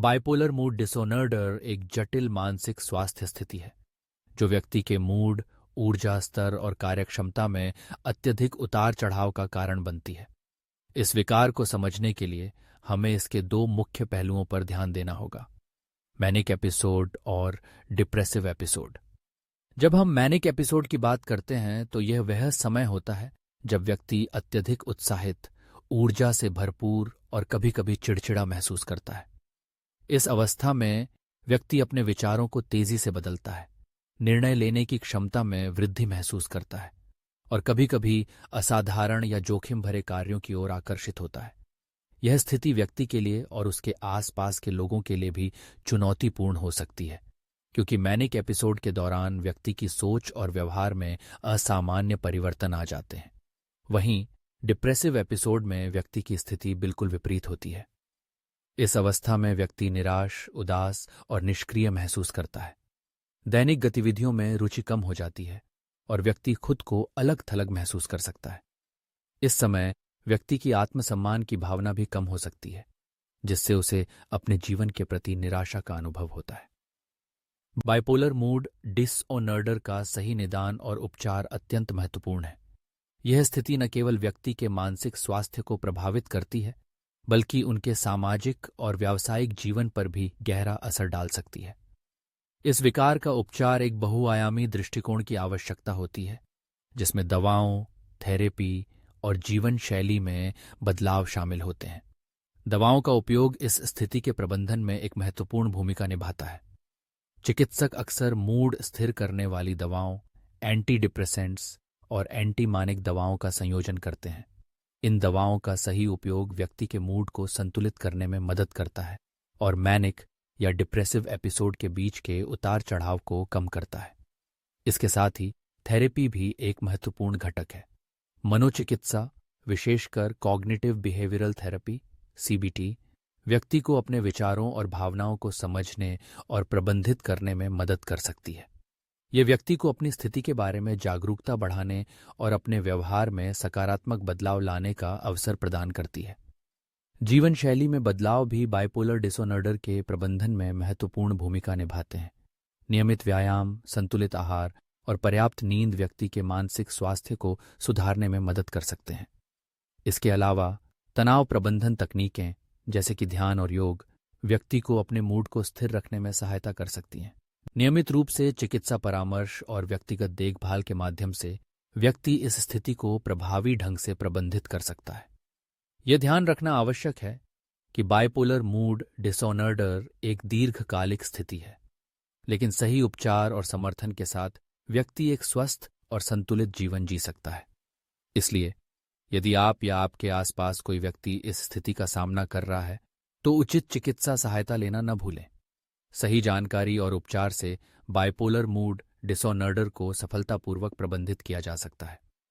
Bipolar mood disorder एक जटिल मानसिक स्वास्थ्य स्थिति है जो व्यक्ति के मूड, ऊर्जा स्तर और कार्यक्षमता में अत्यधिक उतार चढ़ाव का कारण बनती है। इस विकार को समझने के लिए हमें इसके दो मुख्य पहलुओं पर ध्यान देना होगा: मैनिक एपिसोड और डिप्रेसिव एपिसोड। जब हम मैनिक एपिसोड की बात करते हैं तो यह वह समय होता है जब व्यक्ति अत्यधिक उत्साहित, ऊर्जा से भरपूर और कभी-कभी चिड़चिड़ा महसूस करता है। इस अवस्था में व्यक्ति अपने विचारों को तेजी से बदलता है, निर्णय लेने की क्षमता में वृद्धि महसूस करता है और कभी-कभी असाधारण या जोखिम भरे कार्यों की ओर आकर्षित होता है। यह स्थिति व्यक्ति के लिए और उसके आसपास के लोगों के लिए भी चुनौतीपूर्ण हो सकती है, क्योंकि मैनिक एपिसोड के दौरान व्यक्ति की सोच और व्यवहार में असामान्य परिवर्तन आ जाते हैं। वहीं डिप्रेसिव एपिसोड में व्यक्ति की स्थिति बिल्कुल विपरीत होती है। इस अवस्था में व्यक्ति निराश, उदास और निष्क्रिय महसूस करता है। दैनिक गतिविधियों में रुचि कम हो जाती है और व्यक्ति खुद को अलग-थलग महसूस कर सकता है। इस समय व्यक्ति की आत्मसम्मान की भावना भी कम हो सकती है, जिससे उसे अपने जीवन के प्रति निराशा का अनुभव होता है। बाइपोलर मूड डिसऑर्डर का सही निदान और उपचार अत्यंत महत्वपूर्ण है। यह स्थिति न केवल व्यक्ति के मानसिक स्वास्थ्य को प्रभावित करती है, बल्कि उनके सामाजिक और व्यावसायिक जीवन पर भी गहरा असर डाल सकती है। इस विकार का उपचार एक बहुआयामी दृष्टिकोण की आवश्यकता होती है, जिसमें दवाओं, थेरेपी और जीवन शैली में बदलाव शामिल होते हैं। दवाओं का उपयोग इस स्थिति के प्रबंधन में एक महत्वपूर्ण भूमिका निभाता है। चिकित्सक अक्सर मूड स्थिर करने वाली दवाओं, एंटी डिप्रेसेंट्स और एंटी मानिक दवाओं का संयोजन करते हैं। इन दवाओं का सही उपयोग व्यक्ति के मूड को संतुलित करने में मदद करता है और मैनिक या डिप्रेसिव एपिसोड के बीच के उतार चढ़ाव को कम करता है। इसके साथ ही थेरेपी भी एक महत्वपूर्ण घटक है। मनोचिकित्सा, विशेषकर कॉग्निटिव बिहेवियरल थेरेपी (सीबीटी), व्यक्ति को अपने विचारों और भावनाओं को समझने और प्रबंधित करने में मदद कर सकती है। ये व्यक्ति को अपनी स्थिति के बारे में जागरूकता बढ़ाने और अपने व्यवहार में सकारात्मक बदलाव लाने का अवसर प्रदान करती है। जीवन शैली में बदलाव भी बाइपोलर डिसऑर्डर के प्रबंधन में महत्वपूर्ण भूमिका निभाते हैं। नियमित व्यायाम, संतुलित आहार और पर्याप्त नींद व्यक्ति के मानसिक स्वास्थ्य को सुधारने में मदद कर सकते हैं। इसके अलावा तनाव प्रबंधन तकनीकें जैसे कि ध्यान और योग व्यक्ति को अपने मूड को स्थिर रखने में सहायता कर सकती हैं। नियमित रूप से चिकित्सा परामर्श और व्यक्तिगत देखभाल के माध्यम से व्यक्ति इस स्थिति को प्रभावी ढंग से प्रबंधित कर सकता है। यह ध्यान रखना आवश्यक है कि बाइपोलर मूड डिसऑर्डर एक दीर्घकालिक स्थिति है, लेकिन सही उपचार और समर्थन के साथ व्यक्ति एक स्वस्थ और संतुलित जीवन जी सकता है। इसलिए यदि आप या आपके आसपास कोई व्यक्ति इस स्थिति का सामना कर रहा है, तो उचित चिकित्सा सहायता लेना न भूलें। सही जानकारी और उपचार से बाइपोलर मूड डिसऑर्डर को सफलतापूर्वक प्रबंधित किया जा सकता है।